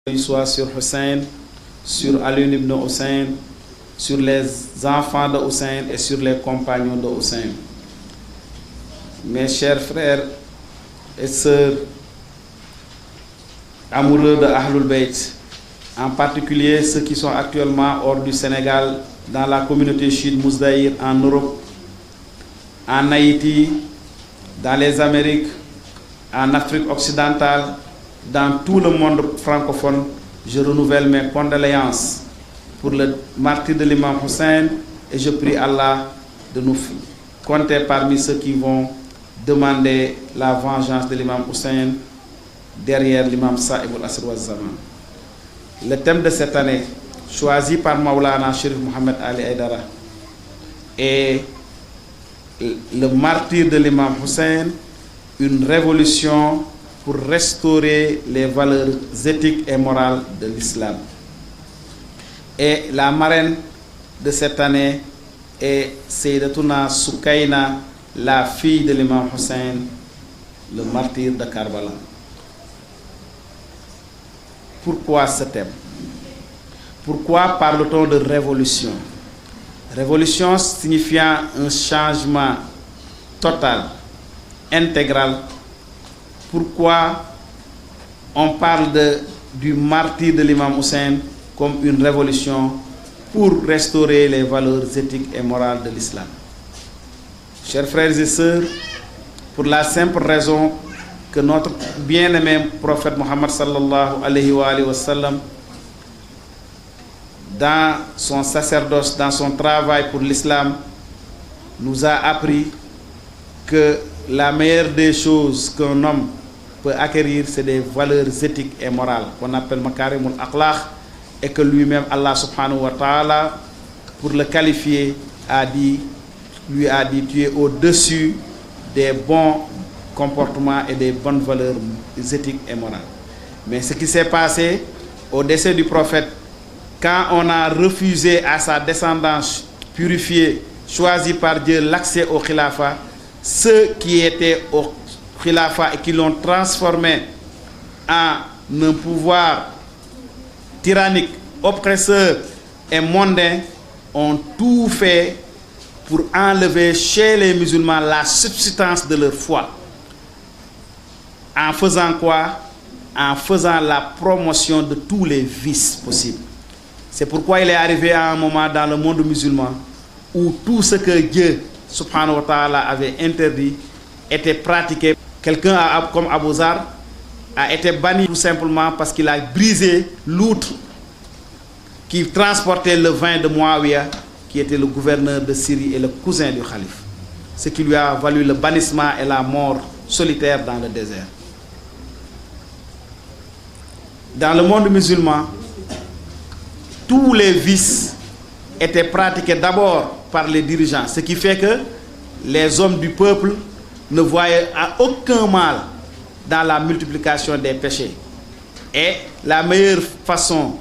soit sur Hussein, sur Ali ibn Hussein, sur les enfants de Hussein et sur les compagnons de Hussein. Mes chers frères et sœurs amoureux de Ahlul Bayt, en particulier ceux qui sont actuellement hors du Sénégal, dans la communauté chiite Mousdaïr en Europe, en Haïti, dans les Amériques, en Afrique occidentale, dans tout le monde francophone, je renouvelle mes condoléances pour le martyre de l'imam Hussein et je prie Allah de nous compter parmi ceux qui vont demander la vengeance de l'imam Hussein derrière l'imam Sa'ib al-Asr wa Zaman. Le thème de cette année, choisi par Maulana Sherif Mohamed Ali Aydara, est le martyre de l'imam Hussein, une révolution pour restaurer les valeurs éthiques et morales de l'islam. Et la marraine de cette année est Sayyidatuna Soukaina, la fille de l'imam Hussein, le martyr de Karbala. Pourquoi ce thème? Pourquoi parle-t-on de révolution? Révolution signifiant un changement total, intégral. Pourquoi on parle du martyre de l'imam Hussein comme une révolution pour restaurer les valeurs éthiques et morales de l'islam? Chers frères et sœurs, pour la simple raison que notre bien-aimé prophète Mohammed sallallahu alayhi wa sallam, dans son sacerdoce, dans son travail pour l'islam, nous a appris que la meilleure des choses qu'un homme peut acquérir, c'est des valeurs éthiques et morales, qu'on appelle makarimul akhlaq, et que lui-même, Allah subhanahu wa ta'ala, pour le qualifier, lui a dit, tu es au-dessus des bons comportements et des bonnes valeurs éthiques et morales. Mais ce qui s'est passé au décès du prophète, quand on a refusé à sa descendance purifiée, choisie par Dieu, l'accès au khilafat, ceux qui étaient au khilafat et qui l'ont transformé en un pouvoir tyrannique, oppresseur et mondain, ont tout fait pour enlever chez les musulmans la substance de leur foi. En faisant quoi? En faisant la promotion de tous les vices possibles. C'est pourquoi il est arrivé à un moment dans le monde musulman où tout ce que Dieu subhanahu wa ta'ala avait interdit était pratiqué. Quelqu'un comme Abu Zar a été banni tout simplement parce qu'il a brisé l'outre qui transportait le vin de Muawiyah, qui était le gouverneur de Syrie et le cousin du calife. Ce qui lui a valu le bannissement et la mort solitaire dans le désert. Dans le monde musulman, tous les vices étaient pratiqués d'abord par les dirigeants, ce qui fait que les hommes du peuple ne voyaient aucun mal dans la multiplication des péchés. Et la meilleure façon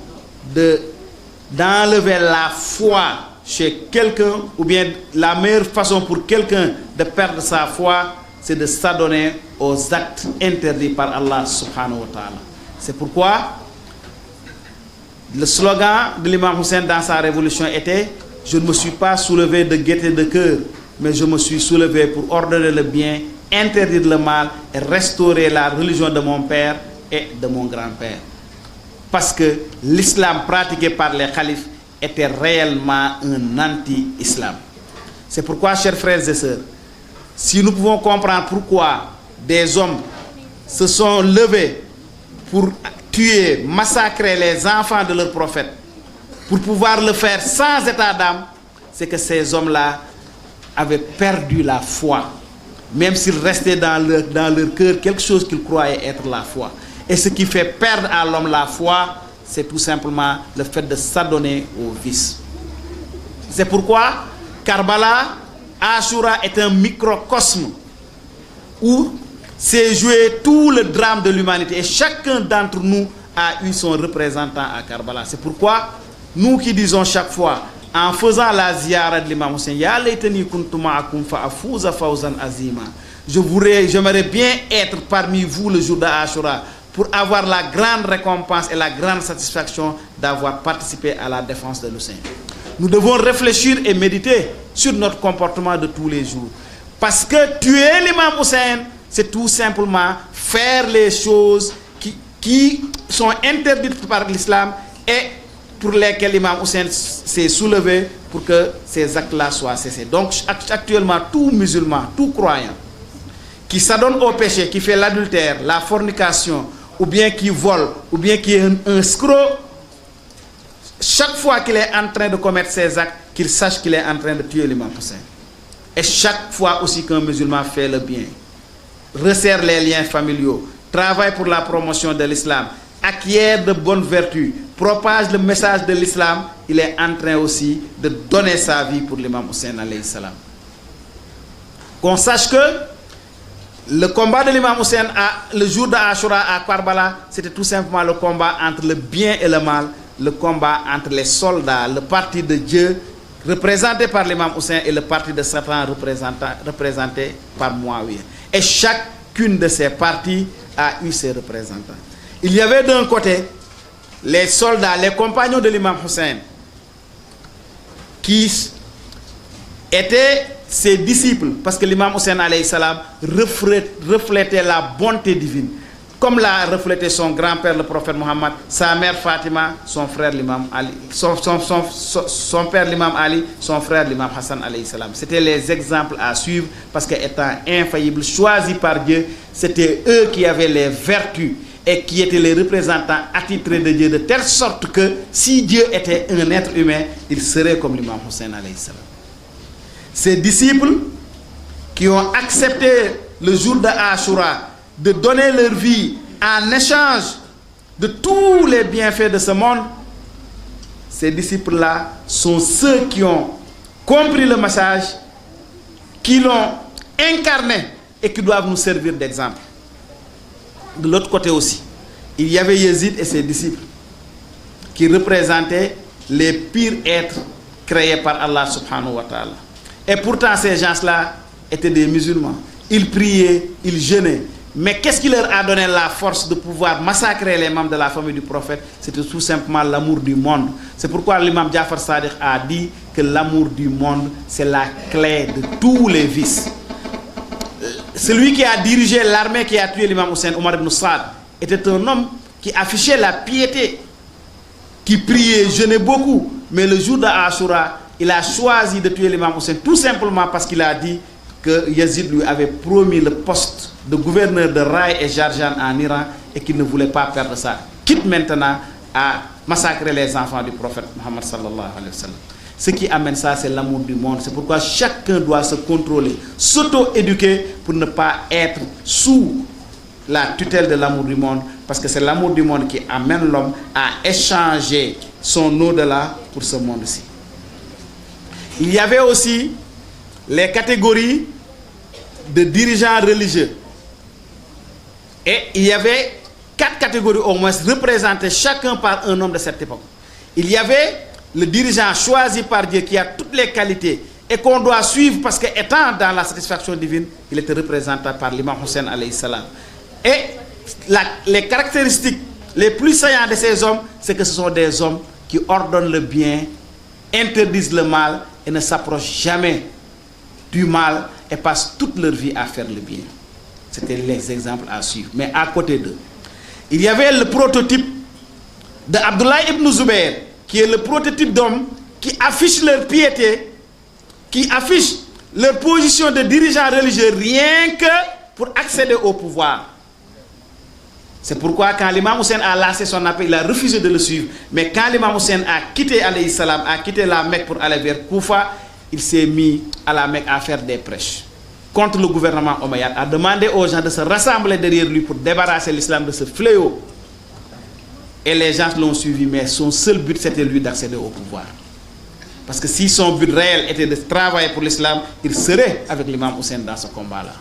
d'enlever la foi chez quelqu'un, ou bien la meilleure façon pour quelqu'un de perdre sa foi, c'est de s'adonner aux actes interdits par Allah subhanahu wa ta'ala. C'est pourquoi le slogan de l'imam Hussein dans sa révolution était « Je ne me suis pas soulevé de gaieté de cœur, mais je me suis soulevé pour ordonner le bien, interdire le mal et restaurer la religion de mon père et de mon grand-père. » Parce que l'islam pratiqué par les khalifes était réellement un anti-islam. C'est pourquoi, chers frères et sœurs, si nous pouvons comprendre pourquoi des hommes se sont levés pour tuer, massacrer les enfants de leur prophète, pour pouvoir le faire sans état d'âme, c'est que ces hommes-là avaient perdu la foi, même s'il restait dans leur cœur quelque chose qu'ils croyaient être la foi. Et ce qui fait perdre à l'homme la foi, c'est tout simplement le fait de s'adonner au vice. C'est pourquoi Karbala, Ashura est un microcosme où s'est joué tout le drame de l'humanité. Et chacun d'entre nous a eu son représentant à Karbala. C'est pourquoi nous qui disons chaque fois, en faisant la ziyara de l'imam Hussein, Ya laytani kuntu ma'akum fa afuza fawzan azima. J'aimerais bien être parmi vous le jour d'Ashura pour avoir la grande récompense et la grande satisfaction d'avoir participé à la défense de l'Hussein. Nous devons réfléchir et méditer sur notre comportement de tous les jours. Parce que tuer l'imam Hussein, c'est tout simplement faire les choses qui sont interdites par l'islam et pour lesquelles l'imam Hussein s'est soulevé pour que ces actes-là soient cessés. Donc actuellement, tout musulman, tout croyant qui s'adonne au péché, qui fait l'adultère, la fornication, ou bien qui vole, ou bien qui est un escroc, chaque fois qu'il est en train de commettre ces actes, qu'il sache qu'il est en train de tuer l'imam Hussein. Et chaque fois aussi qu'un musulman fait le bien, resserre les liens familiaux, travaille pour la promotion de l'islam, acquiert de bonnes vertus, propage le message de l'islam, il est en train aussi de donner sa vie pour l'imam Hussein alayhi salam. Qu'on sache que le combat de l'imam Hussein le jour de Ashura à Karbala, c'était tout simplement le combat entre le bien et le mal, le combat entre les soldats, le parti de Dieu représenté par l'imam Hussein et le parti de Satan représenté par Muawiyah. Et chacune de ces parties a eu ses représentants. Il y avait d'un côté les soldats, les compagnons de l'imam Hussein, qui étaient ses disciples, parce que l'imam Hussein alayhi salam reflétait la bonté divine, comme l'a reflété son grand-père le prophète Mohammed, sa mère Fatima, son frère l'imam Ali, son père l'imam Ali, son frère l'imam Hassan alayhi salam. C'était les exemples à suivre, parce qu'étant infaillibles, choisis par Dieu, c'était eux qui avaient les vertus et qui étaient les représentants attitrés de Dieu, de telle sorte que si Dieu était un être humain, il serait comme l'imam Hussein alayhi salam. Ces disciples qui ont accepté le jour de Ashura de donner leur vie en échange de tous les bienfaits de ce monde, ces disciples-là sont ceux qui ont compris le message, qui l'ont incarné et qui doivent nous servir d'exemple. De l'autre côté aussi, il y avait Yezid et ses disciples qui représentaient les pires êtres créés par Allah subhanahu wa ta'ala. Et pourtant ces gens-là étaient des musulmans. Ils priaient, ils jeûnaient. Mais qu'est-ce qui leur a donné la force de pouvoir massacrer les membres de la famille du prophète? C'était tout simplement l'amour du monde. C'est pourquoi l'imam Ja'far Sadiq a dit que l'amour du monde, c'est la clé de tous les vices. Celui qui a dirigé l'armée qui a tué l'imam Hussein, Omar ibn Saad, était un homme qui affichait la piété, qui priait, jeûnait beaucoup. Mais le jour de Ashura, il a choisi de tuer l'imam Hussein tout simplement parce qu'il a dit que Yazid lui avait promis le poste de gouverneur de Rai et Jarjan en Iran et qu'il ne voulait pas perdre ça. Quitte maintenant à massacrer les enfants du prophète Muhammad sallallahu alayhi wa sallam. Ce qui amène ça, c'est l'amour du monde. C'est pourquoi chacun doit se contrôler, s'auto-éduquer pour ne pas être sous la tutelle de l'amour du monde, parce que c'est l'amour du monde qui amène l'homme à échanger son au-delà pour ce monde-ci. Il y avait aussi les catégories de dirigeants religieux. Et il y avait 4 catégories au moins représentées chacun par un homme de cette époque. Il y avait le dirigeant choisi par Dieu qui a toutes les qualités et qu'on doit suivre parce qu'étant dans la satisfaction divine, il était représenté par l'imam Hussein alayhi salam. Et les caractéristiques les plus saillantes de ces hommes, c'est que ce sont des hommes qui ordonnent le bien, interdisent le mal et ne s'approchent jamais du mal et passent toute leur vie à faire le bien. C'était les exemples à suivre. Mais à côté d'eux, il y avait le prototype de Abdullah ibn Zubayr, qui est le prototype d'homme qui affiche leur piété, qui affiche leur position de dirigeant religieux rien que pour accéder au pouvoir. C'est pourquoi quand l'imam Hussein a lancé son appel, il a refusé de le suivre. Mais quand l'imam Hussein a quitté alayhi salam, a quitté la Mecque pour aller vers Koufa, il s'est mis à la Mecque à faire des prêches contre le gouvernement omeyyade, a demandé aux gens de se rassembler derrière lui pour débarrasser l'islam de ce fléau. Et les gens l'ont suivi, mais son seul but c'était lui d'accéder au pouvoir. Parce que si son but réel était de travailler pour l'islam, il serait avec l'imam Hussein dans ce combat-là.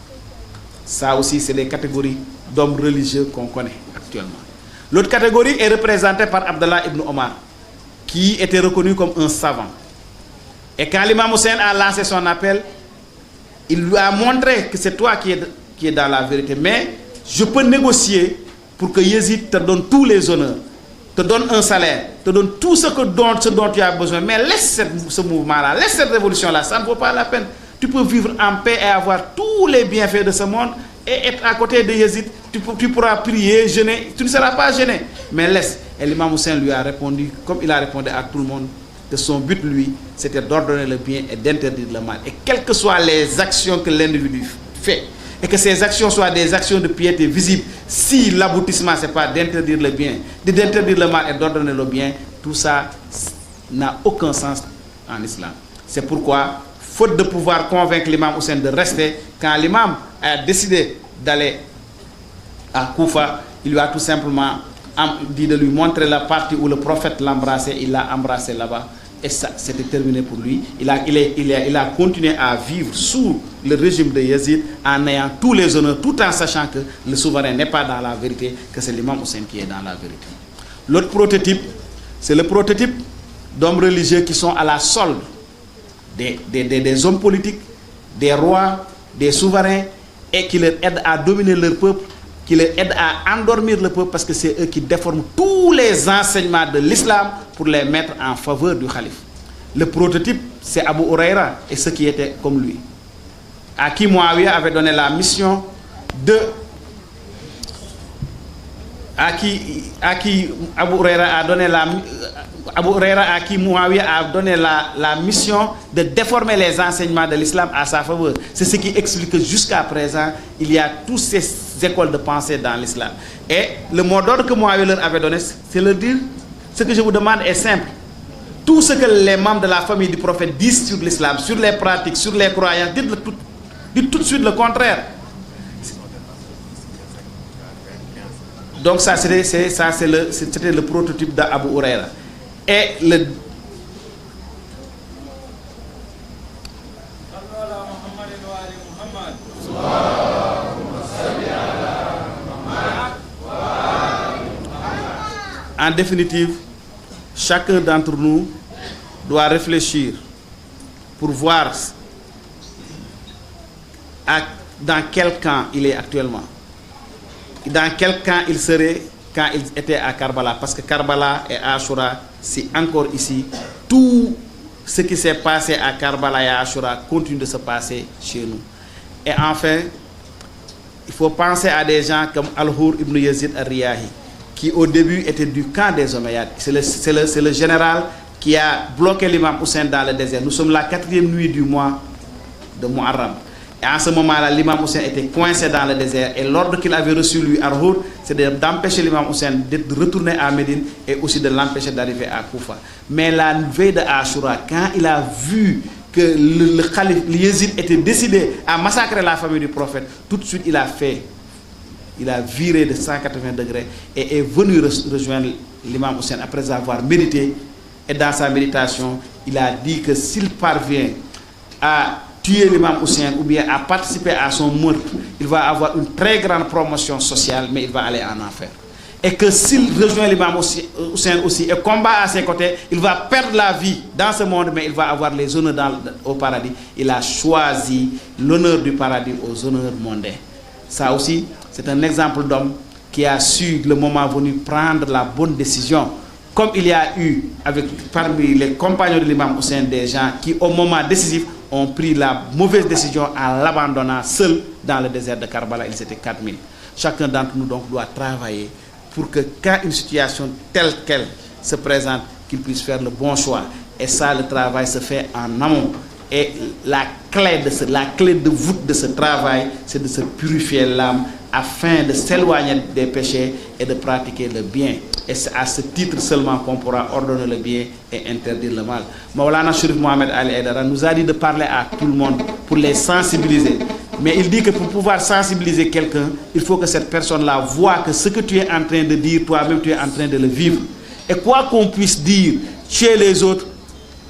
Ça aussi, c'est les catégories d'hommes religieux qu'on connaît actuellement. L'autre catégorie est représentée par Abdallah ibn Omar, qui était reconnu comme un savant. Et quand l'imam Hussein a lancé son appel, il lui a montré que c'est toi qui es dans la vérité. Mais je peux négocier pour que Yazid te donne tous les honneurs, te donne un salaire, te donne tout ce dont tu as besoin. Mais laisse ce mouvement-là, laisse cette révolution-là, ça ne vaut pas la peine. Tu peux vivre en paix et avoir tous les bienfaits de ce monde et être à côté de Yazid. Tu pourras prier, jeûner, tu ne seras pas gêné. Mais laisse. Et l'imam Hussein lui a répondu, comme il a répondu à tout le monde, que son but, lui, c'était d'ordonner le bien et d'interdire le mal. Et quelles que soient les actions que l'individu fait, et que ces actions soient des actions de piété visibles, si l'aboutissement, ce n'est pas d'interdire le bien, d'interdire le mal et d'ordonner le bien, tout ça n'a aucun sens en islam. C'est pourquoi, faute de pouvoir convaincre l'imam Hussein de rester, quand l'imam a décidé d'aller à Koufa, il lui a tout simplement dit de lui montrer la partie où le prophète l'embrassait. Il l'a embrassé là-bas et ça, c'était terminé pour lui. Il a continué à vivre sous le régime de Yazid en ayant tous les honneurs, tout en sachant que le souverain n'est pas dans la vérité, que c'est l'imam Hussein qui est dans la vérité. L'autre prototype, c'est le prototype d'hommes religieux qui sont à la solde des hommes politiques, des rois, des souverains, et qui leur aident à dominer leur peuple, qui les aident à endormir le peuple, parce que c'est eux qui déforment tous les enseignements de l'islam pour les mettre en faveur du calife. Le prototype, c'est Abu Huraira et ceux qui étaient comme lui, à qui Muawiyah avait donné la mission de... à qui Abu Huraira a donné la... Abu Huraira à qui Muawiyah a donné la mission de déformer les enseignements de l'islam à sa faveur. C'est ce qui explique que jusqu'à présent, il y a toutes ces écoles de pensée dans l'islam. Et le mot d'ordre que Muawiyah leur avait donné, c'est leur dire, ce que je vous demande est simple. Tout ce que les membres de la famille du prophète disent sur l'islam, sur les pratiques, sur les croyances, dites tout de suite le contraire. Donc ça, c'était le prototype d'Abu Huraira. Et le... En définitive, chacun d'entre nous doit réfléchir pour voir dans quel camp il est actuellement, dans quel camp il serait quand il était à Karbala, parce que Karbala et Ashura, c'est encore ici, tout ce qui s'est passé à Karbala et à Ashura continue de se passer chez nous. Et enfin, il faut penser à des gens comme Al-Hur ibn Yazid al-Riyahi, qui au début était du camp des Omeyyades. C'est le général qui a bloqué l'imam Hussein dans le désert. Nous sommes la 4e nuit du mois de Muharram. Et en ce moment-là, l'imam Hussein était coincé dans le désert. Et l'ordre qu'il avait reçu, lui, Al-Hur, c'est d'empêcher l'imam Hussein de retourner à Médine et aussi de l'empêcher d'arriver à Koufa. Mais la veille de Ashura, quand il a vu que le calife, le Yazid, était décidé à massacrer la famille du prophète, tout de suite, il a viré de 180 degrés et est venu rejoindre l'imam Hussein après avoir médité. Et dans sa méditation, il a dit que s'il parvient à tuer l'imam Hussein ou bien à participer à son meurtre, il va avoir une très grande promotion sociale, mais il va aller en enfer. Et que s'il rejoint l'imam Hussein aussi et combat à ses côtés, il va perdre la vie dans ce monde, mais il va avoir les honneurs au paradis. Il a choisi l'honneur du paradis aux honneurs mondains. Ça aussi, c'est un exemple d'homme qui a su, le moment venu, prendre la bonne décision. Comme il y a eu, parmi les compagnons de l'imam Hussein, des gens qui, au moment décisif, ont pris la mauvaise décision en l'abandonnant seul dans le désert de Karbala. Ils étaient 4000. Chacun d'entre nous donc doit travailler pour que quand une situation telle qu'elle se présente, qu'il puisse faire le bon choix. Et ça, le travail se fait en amont. Et la clé de voûte de ce travail, c'est de se purifier l'âme afin de s'éloigner des péchés et de pratiquer le bien. Et c'est à ce titre seulement qu'on pourra ordonner le bien et interdire le mal. Maulana Cherif Mohamed Ali Aidara nous a dit de parler à tout le monde pour les sensibiliser. Mais il dit que pour pouvoir sensibiliser quelqu'un, il faut que cette personne-là voie que ce que tu es en train de dire, toi-même tu es en train de le vivre. Et quoi qu'on puisse dire chez les autres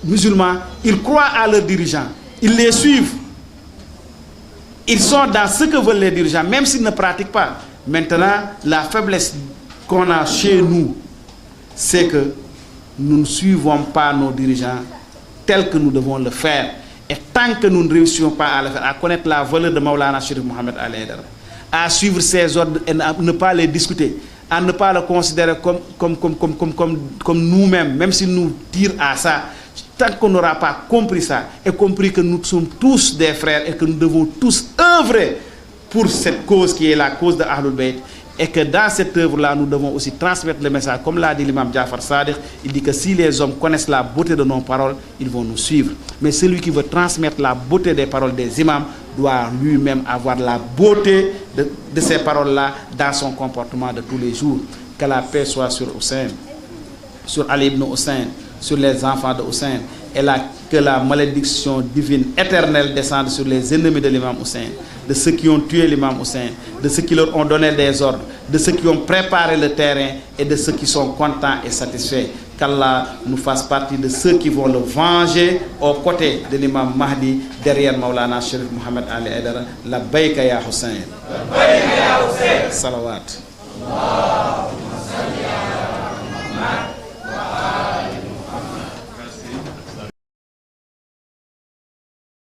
musulmans, ils croient à leurs dirigeants, ils les suivent. Ils sont dans ce que veulent les dirigeants, même s'ils ne pratiquent pas. Maintenant, la faiblesse qu'on a chez nous, c'est que nous ne suivons pas nos dirigeants tels que nous devons le faire. Et tant que nous ne réussissons pas à le faire, à connaître la valeur de Maulana Cherif Mohamed Ali Aidara, à suivre ses ordres et à ne pas les discuter, à ne pas le considérer comme nous-mêmes, même s'il nous tire à ça, tant qu'on n'aura pas compris ça, et compris que nous sommes tous des frères et que nous devons tous œuvrer pour cette cause qui est la cause de Ahlul Bayt, et que dans cette œuvre-là, nous devons aussi transmettre le message, comme l'a dit l'imam Jafar Sadiq, il dit que si les hommes connaissent la beauté de nos paroles, ils vont nous suivre. Mais celui qui veut transmettre la beauté des paroles des imams doit lui-même avoir la beauté de ces paroles-là dans son comportement de tous les jours. Que la paix soit sur Hussein, sur Ali ibn Hussein, sur les enfants de Hussein, et que la malédiction divine éternelle descende sur les ennemis de l'imam Hussein, de ceux qui ont tué l'imam Hussein, de ceux qui leur ont donné des ordres, de ceux qui ont préparé le terrain et de ceux qui sont contents et satisfaits. Qu'Allah nous fasse partie de ceux qui vont le venger aux côtés de l'imam Mahdi, derrière Maulana Sharif Mohamed Ali Aidara. La Bayka ya Hussein. La Bayka ya Hussein. Salawat.